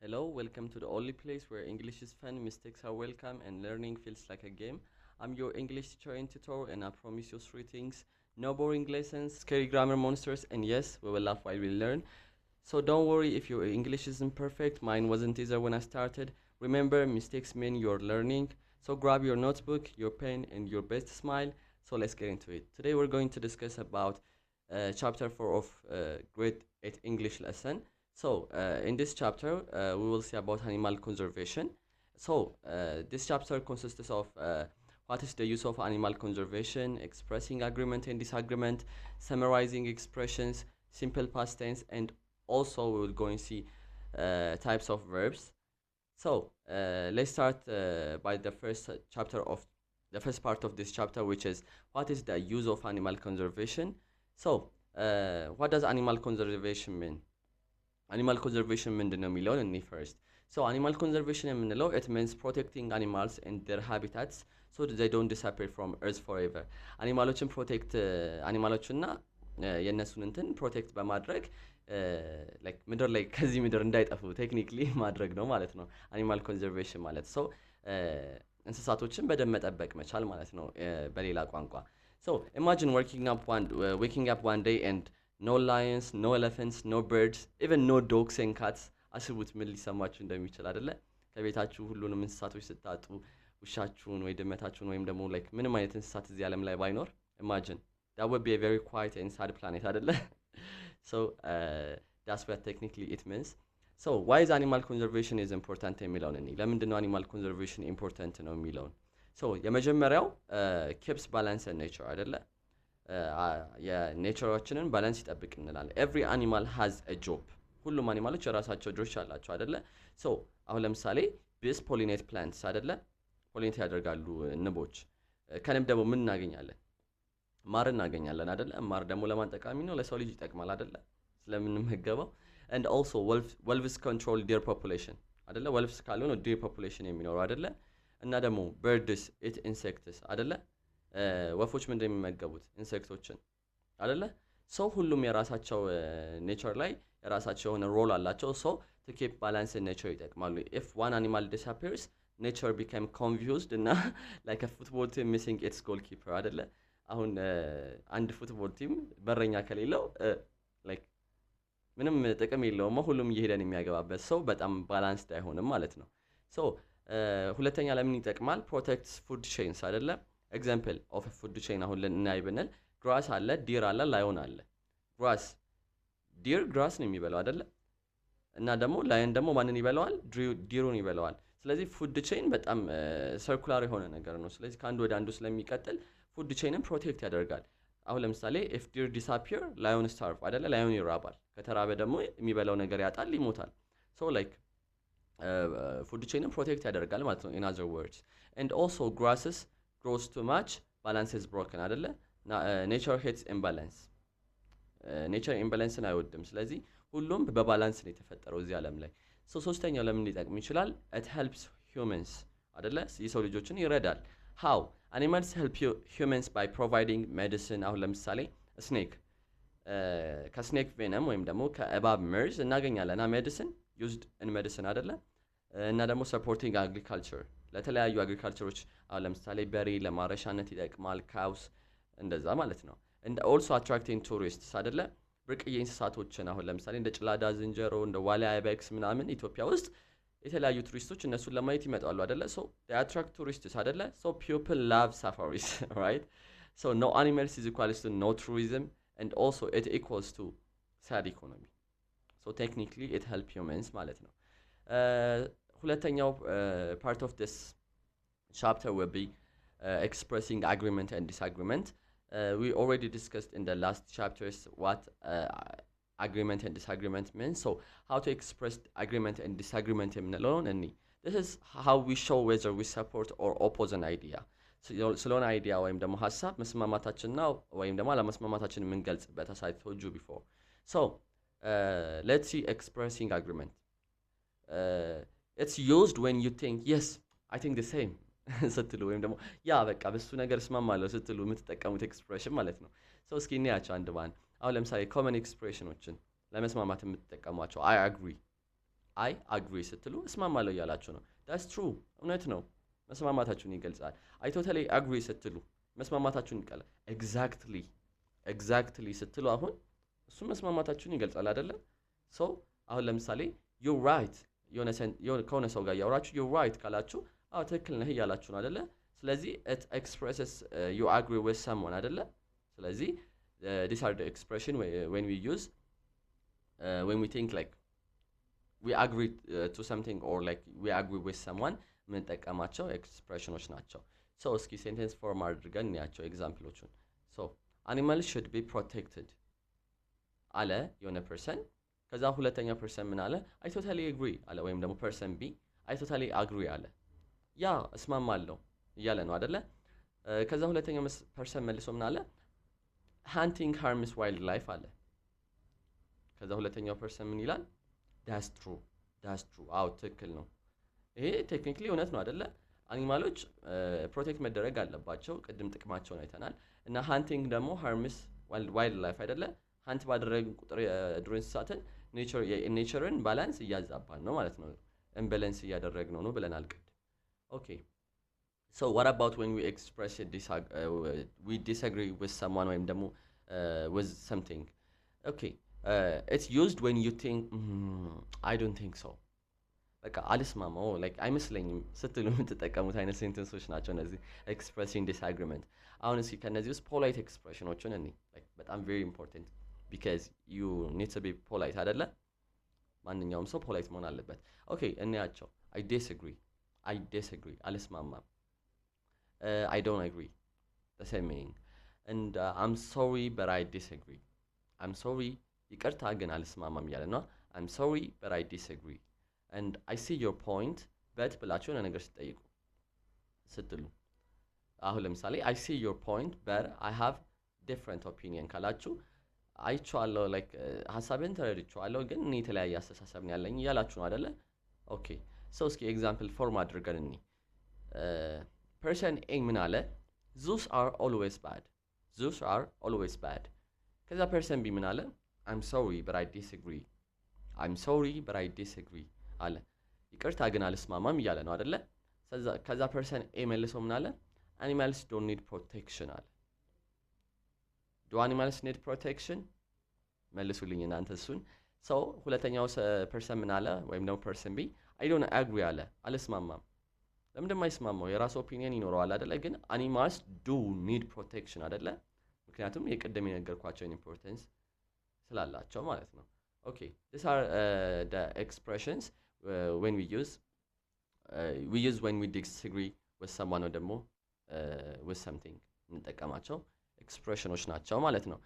Hello, welcome to the only place where English is fun, mistakes are welcome, and learning feels like a game. I'm your English teacher in tutor, and I promise you three things: no boring lessons, scary grammar monsters, and yes, we will laugh while we learn. So don't worry if your English isn't perfect. Mine wasn't either when I started. Remember, mistakes mean you're learning. So grab your notebook, your pen, and your best smile. So let's get into it. Today we're going to discuss about chapter 4 of grade 8 English lesson. So in this chapter, we will see about animal conservation. So this chapter consists of what is the use of animal conservation, expressing agreement and disagreement, summarizing expressions, simple past tense, and also we will go and see types of verbs. So let's start by the first chapter of the first part of this chapter, which is what is the use of animal conservation. So what does animal conservation mean? Animal conservation ምንድን ነው የሚለውን እኔ first. So animal conservation የምንለው it means protecting animals and their habitats so that they don't disappear from earth forever. አኒማሎችን ፕሮቴክት አኒማሎችና የእነሱን እንትን ፕሮቴክት በማድረግ ላይክ ምድር ላይ ከዚህ ምድር እንዳይጠፉ ቴክኒክሊ ማድረግ ነው ማለት ነው አኒማል ኮንዘርቬሽን ማለት ሰው እንስሳቶችን በደንብ መጠበቅ መቻል ማለት ነው በሌላ ቋንቋ so imagine waking up one day and no lions no elephants no birds even no dogs and cats አስቡት ምን ሊሰማችሁ እንደሚችል አይደለ ከቤታችሁ ሁሉንም እንስሳቶች ስታጡ ውሻችሁን ወይ ድመታችሁን ወይም ደግሞ ላይክ ምንም አይነት እንስሳት እዚህ ዓለም ላይ ባይኖር imagine that would be a very quiet and sad planet አይደለ so that's what technically it means so why is animal conservation is important የሚለውን እኔ ለምንድነው animal conservation important ነው የሚለውን so የመጀመሪያው keeps balance in nature አይደለ የኔቸራችንን ባላንስ ይጠብቅ እንላለን every animal has a job ሁሉም አኒማሎች የራሳቸው ድርሻ አላቸው አይደለ so አሁን ለምሳሌ bees pollinate plants አይደለ pollinate ያደርጋሉ ንቦች ከንብ ደግሞ ምን እናገኛለን ማር እናገኛለን አይደለ ማር ደግሞ ለማን ጠቃሚ ነው ለሰው ልጅ ይጠቅማል አይደለ ስለምንመገበው and also wolves control their population አይደለ wolves ካሉ ነው deer population የሚኖረው አይደለ እና ደግሞ birds eat insects አይደለ ወፎች ምንድነው የሚመገቡት ኢንሴክቶችን አይደለ ሰው ሁሉም የራሳቸው ኔቸር ላይ የራሳቸው የሆነ ሮል አላቸው so to keep balance in nature ይጠቅማሉ if one animal disappears nature become confused እና like a football team missing its goalkeeper አይደለ አሁን አንድ ፉትቦል ቲም በረኛ ከሌለው ላይክ ምንም ጥቅም የለውም ሁሉም እየሄደን የሚያገባበት ሰው በጣም ባላንስድ አይሆንም ማለት ነው ሶ ሁለተኛ ለምን ይጠቅማል protects food chains አይደለ example of a food chain አሁን ለእናይ ብንል grass አለ deer አለ lion አለ deer grass ነው የሚበላው አይደለ እና ደግሞ lion ደግሞ ማንን ይበላዋል deerውን ይበላዋል ስለዚህ food chain በጣም circular የሆነ ነገር ነው ስለዚህ ከአንዱ ወደ አንዱ ስለሚቀጥል food chain protect ያደርጋል አሁን ለምሳሌ if deer disappear lion starve አይደለ lion ይራባል ከተራበ ደግሞ የሚበላው ነገር ያጣል ይሞታል so like food chain protect ያደርጋል ማለት ነው in other words and also grasses grows too much balance is broken አይደለ nature hates imbalance nature imbalance አይወድም ስለዚህ ሁሉም በባላንስ ነው የተፈጠረው እዚህ ዓለም ላይ so ሶስተኛው ለምን ሊጠቅም ይችላል it helps humans አይደለ የሰው ልጆችን ይረዳል how animals help humans by providing medicine አሁን ለምሳሌ snake ከስኔክ venom ወይም ደግሞ ከእባብ መርዝ እናገኛለን medicine used in medicine አይደለ እና ደግሞ supporting agriculture ለተለያዩ አግሪካልቸሮች አሁን ለምሳሌ በሬ ለማረሻነት ይጠቅማል cows እንደዛ ማለት ነው and also attracting tourists አይደለ ብርቅዬ እንስሳቶችን አሁን ለምሳሌ እንደ ጭላዳ ዝንጀሮ እንደ ዋሊያ አይቤክስ ምናምን ኢትዮጵያ ውስጥ የተለያዩ ቱሪስቶች እነሱን ለማየት ይመጣሉ አይደለ so they attract tourists አይደለ so people love safaris right so no animals is equals to no tourism and also it equals to sad economy so technically it help humans ማለት ነው ሁለተኛው part of this chapter will be expressing agreement and disagreement we already discussed in the last chapters what agreement and disagreement means so how to express agreement and disagreement የምንለው ነው this is how we show whether we support or oppose an idea ስለሆነ አይዲያ ወይም ደግሞ ሐሳብ መስማማታችንና ወይም ደግሞ አለመስማማታችንን የምንገልጽበት as I told you before so let's see expressing agreement it's used when you think yes I think the same ስትሉ ወይም ደግሞ ያ በቃ በሱ ነገር እስማማለሁ ስትሉ የምትጠቀሙት ኤክስፕሬሽን ማለት ነው so እስኪ እንያቸው አንድ ባን አሁን ለምሳሌ common expressionዎችን ለመስማማት የምትጠቀሟቸው I agree I agree ስትሉ እስማማለሁ እያላችሁ ነው። that's true እውነት ነው። መስማማታችሁን ይገልጻል። I totally agree ስትሉ መስማማታችሁን ይቀላል። exactly ስትሉ አሁን እሱ መስማማታችሁን ይገልጻል አይደለ? so አሁን ለምሳሌ you're right ከሆነ ሰው ጋር ያወራችሁ you're right ካላችሁ አዎ ትክክል ነህ እያላችሁ ነው አይደለ? ስለዚህ it expresses you agree with someone አይደለ? ስለዚህ these are the expression when we use when we think like we agree to something or like we agree with someone የምንጠቀማቸው ኤክስፕሬሽኖች ናቸው። ሶ እስኪ ሴንቴንስ ፎርም አድርገን እንያቸው ኤግዛምፕሎቹን። ሶ animals should be protected አለ የሆነ ፐርሰን። ከዛ ሁለተኛ ፐርሰን ምን አለ? I totally agree አለ። ወይም ደግሞ ፐርሰን ቢ I totally agree አለ። ያ እስማማለሁ እያለ ነው አይደለ? ከዛ ሁለተኛ ፐርሰን መልሶ ምን አለ? hunting harms wildlife አለ። ከዛ ሁለተኛው ፐርሰን ምን ይላል? that's true አዎ ትክክል ነው። ይሄ ቴክኒክሊ እውነት ነው አይደለ? አኒማሎች ፕሮቴክት መደረግ አለባቸው። ቅድም ጥቅማቸውን አይተናል። እና ሃንቲንግ ደግሞ ሃርምስ ዋይልድ ላይፍ አይደለ? ሃንት ባደረግን ቁጥር የዱር እንስሳትን ኔቸርን ባላንስ እያዛባን ነው ማለት ነው። ኢምባላንስ እያደረግነው ነው ብለናል ቅድም። ኦኬ so what about when we express we disagree with someone ወይም ደግሞ with something? okay it's used when you think I don't think so በቃ አልስማማው like አይመስለኝም ስትሉ የምትጠቀሙት አይነት ሴንተንሶች ናቸው እነዚህ expressing disagreement። አሁን እስኪ ከነዚህ ውስጥ ፖላይት ኤክስፕሬሽኖችን እኔ like በጣም very important because you need to be polite አይደለ? ማንኛውም ሰው ፖላይት መሆን አለበት። ኦኬ እንያቸው። I disagree አልስማማም። I don't agree the same meaning and I'm sorry but I disagree I'm sorry ይቅርታ ግን አልስማማም እያለ ነው። I'm sorry but I disagree and I see your point but ብላችሁ የሆነ ነገር ስትሉ አሁን ለምሳሌ I see your point but I have different opinion ካላችሁ አይቼዋለሁ like ሀሳብን ተረድቼዋለሁ ግን እኔ የተለያየ አስተሳሰብ ነው ያለኝ እያላችሁ ነው አይደለ? ኦኬ so እስኪ ኤግዛምፕል ፎርም አድርገን እኔ ፐርሰን ኤ ምን አለ? zoos are always bad ከዛ ፐርሰን ቢ ምን አለ? I'm sorry but I disagree አለ። ይቅርታ ግን አልስማማም እያለ ነው አይደለ? ከዛ ፐርሰን ኤ መልሶ ምን አለ? animals don't need protection አለ። do animals need protection? መልሱልኝ እናንተ እሱን። ሰው ሁለተኛው ፐርሰን ምን አለ? ወይም ደግሞ ፐርሰን ቢ I don't agree አለ። አልስማማም። ለምንድን የማይስማማው? የራሱ ኦፒኒየን ይኖረዋል አይደለ? ግን animals do need protection አይደለ? ምክንያቱም የቀደም የነገርኳቸውን ኢምፖርታንስ ስላላቸው ማለት ነው። okay these are the expressions when we use when we disagree with someone or ደግሞ with something እንጠቀማቸው ኤክስፕሬሽኖች ናቸው ማለት ነው።